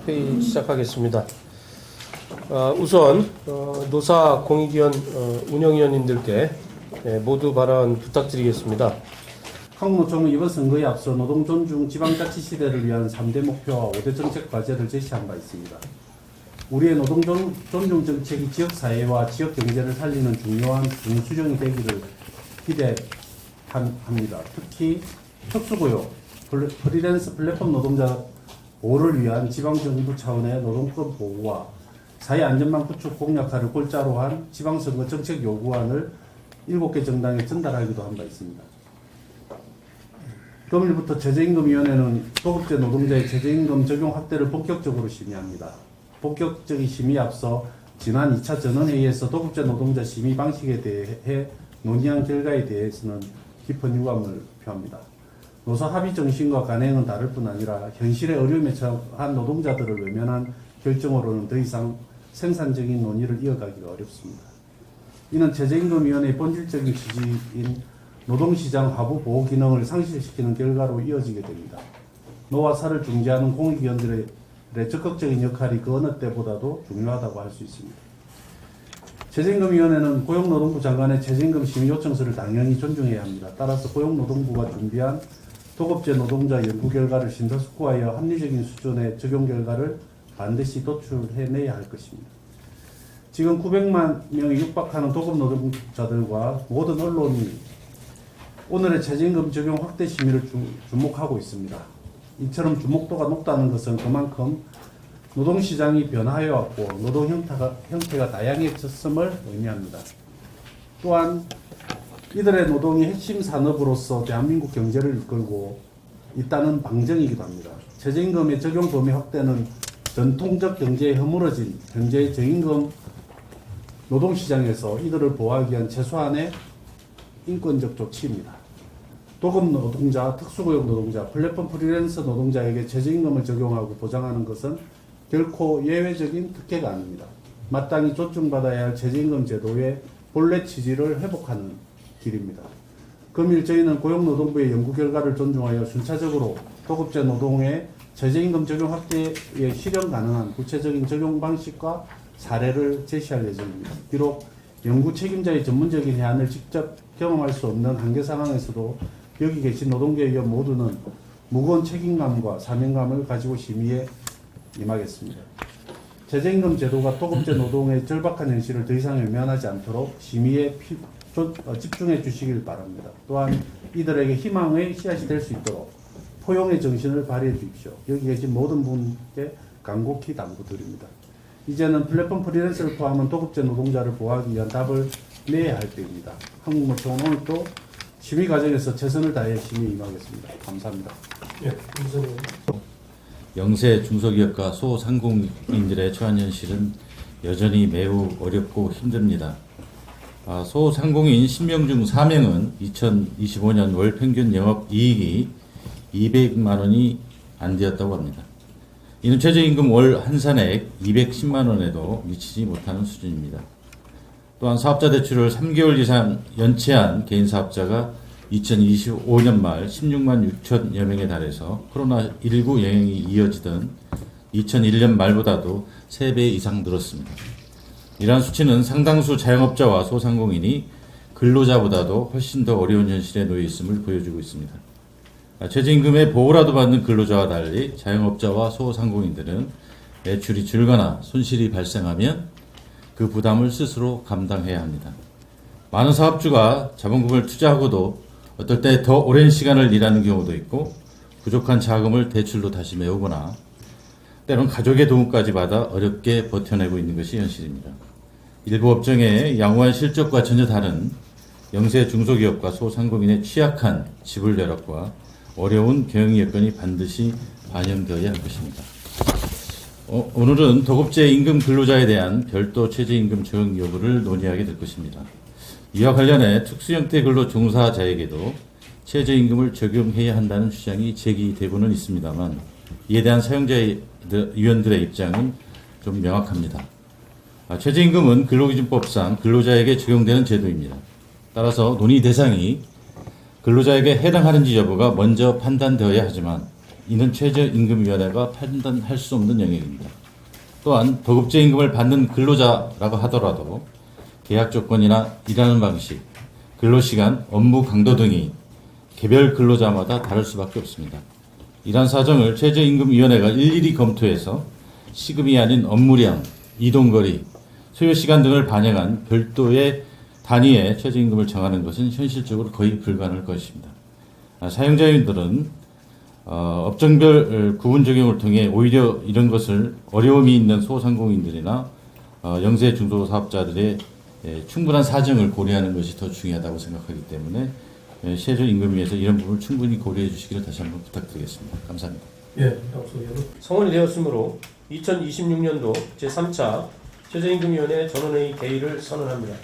회의 시작하겠습니다. 우선 노사 공익위원 운영위원님들께 모두 발언 부탁드리겠습니다. 한국노총은 이번 선거에 앞서 노동 존중 지방자치 시대를 위한 3대 목표와 5대 정책 과제를 제시한 바 있습니다. 우리의 노동 존중 정책이 지역사회와 지역경제를 살리는 중요한 중수정이 되기를 기대합니다. 특히 특수고용, 프리랜서 플랫폼 노동자 보호를 위한 지방정부 차원의 노동권 보호와 사회안전망 구축 공약화를 골자로 한 지방선거 정책 요구안을 7개 정당에 전달하기도 한 바 있습니다. 금일부터 최저임금위원회는 도급제 노동자의 최저임금 적용 확대를 본격적으로 심의합니다. 본격적인 심의에 앞서 지난 2차 전원회의에서 도급제 노동자 심의 방식에 대해 논의한 결과에 대해서는 깊은 유감을 표합니다. 노사 합의 정신과 간행은 다를 뿐 아니라 현실의 어려움에 처한 노동자들을 외면한 결정으로는 더 이상 생산적인 논의를 이어가기가 어렵습니다. 이는 최저임금위원회의 본질적인 취지인 노동시장 하부 보호 기능을 상실시키는 결과로 이어지게 됩니다. 노와 사를 중재하는 공익위원들의 적극적인 역할이 그 어느 때보다도 중요하다고 할 수 있습니다. 최저임금위원회는 고용노동부 장관의 최저임금 심의 요청서를 당연히 존중해야 합니다. 따라서 고용노동부가 준비한 도급제 노동자 연구 결과를 심사숙고하여 합리적인 수준의 적용 결과를 반드시 도출해내야 할 것입니다. 지금 900만 명이 육박하는 도급 노동자들과 모든 언론이 오늘의 최저임금 적용 확대 심의를 주목하고 있습니다. 이처럼 주목도가 높다는 것은 그만큼 노동시장이 변화해 왔고 노동 형태가 다양해졌음을 의미합니다. 또한 이들의 노동이 핵심 산업으로서 대한민국 경제를 이끌고 있다는 방증이기도 합니다. 최저임금의 적용 범위 확대는 전통적 경제에 허물어진 현재의 저임금 노동시장에서 이들을 보호하기 위한 최소한의 인권적 조치입니다. 도급 노동자, 특수고용 노동자, 플랫폼 프리랜서 노동자에게 최저임금을 적용하고 보장하는 것은 결코 예외적인 특혜가 아닙니다. 마땅히 존중받아야 할 최저임금 제도의 본래 취지를 회복하는 길입니다. 금일 저희는 고용노동부의 연구 결과를 존중하여 순차적으로 도급제 노동의 최저임금 적용 확대에 실현 가능한 구체적인 적용 방식과 사례를 제시할 예정입니다. 비록 연구 책임자의 전문적인 해안을 직접 경험할 수 없는 한계 상황에서도 여기 계신 노동계 위원 모두는 무거운 책임감과 사명감을 가지고 심의에 임하겠습니다. 최저임금 제도가 도급제 노동의 절박한 현실을 더 이상 외면하지 않도록 심의에 집중해 주시길 바랍니다. 또한 이들에게 희망의 씨앗이 될 수 있도록 포용의 정신을 발휘해 주십시오. 여기 계신 모든 분께 간곡히 당부드립니다. 이제는 플랫폼 프리랜서를 포함한 도급제 노동자를 보호하기 위한 답을 내야 할 때입니다. 한국노총은 오늘 또 심의 과정에서 최선을 다해 심의에 임하겠습니다. 감사합니다. 영세 중소기업과 소상공인들의 처한 현실은 여전히 매우 어렵고 힘듭니다. 소상공인 10명 중 4명은 2025년 월 평균 영업이익이 200만 원이 안 되었다고 합니다. 이는 최저임금 월 한산액 210만 원에도 미치지 못하는 수준입니다. 또한 사업자 대출을 3개월 이상 연체한 개인 사업자가 2025년 말 16만 6천여 명에 달해서 코로나19 영향이 이어지던 2001년 말보다도 3배 이상 늘었습니다. 이러한 수치는 상당수 자영업자와 소상공인이 근로자보다도 훨씬 더 어려운 현실에 놓여 있음을 보여주고 있습니다. 최저임금의 보호라도 받는 근로자와 달리 자영업자와 소상공인들은 매출이 줄거나 손실이 발생하면 그 부담을 스스로 감당해야 합니다. 많은 사업주가 자본금을 투자하고도 어떨 때 더 오랜 시간을 일하는 경우도 있고 부족한 자금을 대출로 다시 메우거나 때론 가족의 도움까지 받아 어렵게 버텨내고 있는 것이 현실입니다. 일부 업종의 양호한 실적과 전혀 다른 영세 중소기업과 소상공인의 취약한 지불 여력과 어려운 경영 여건이 반드시 반영되어야 할 것입니다. 오늘은 도급제 임금 근로자에 대한 별도 최저임금 적용 여부를 논의하게 될 것입니다. 이와 관련해 특수형태 근로 종사자에게도 최저임금을 적용해야 한다는 주장이 제기되고는 있습니다만 이에 대한 사용자위원들의 입장은 좀 명확합니다. 최저임금은 근로기준법상 근로자에게 적용되는 제도입니다. 따라서 논의 대상이 근로자에게 해당하는지 여부가 먼저 판단되어야 하지만 이는 최저임금위원회가 판단할 수 없는 영역입니다. 또한 도급제임금을 받는 근로자라고 하더라도 계약 조건이나 일하는 방식, 근로시간, 업무 강도 등이 개별 근로자마다 다를 수밖에 없습니다. 이러한 사정을 최저임금위원회가 일일이 검토해서 시급이 아닌 업무량, 이동거리, 소요시간 등을 반영한 별도의 단위의 최저임금을 정하는 것은 현실적으로 거의 불가능할 것입니다. 사용자들은 업종별 구분 적용을 통해 오히려 이런 것을 어려움이 있는 소상공인들이나 영세 중소사업자들의 충분한 사정을 고려하는 것이 더 중요하다고 생각하기 때문에 최저임금위에서 이런 부분을 충분히 고려해 주시기를 다시 한번 부탁드리겠습니다. 감사합니다. 예, 성원이 되었으므로 2026년도 제3차 최저임금위원회 전원회의 개의를 선언합니다.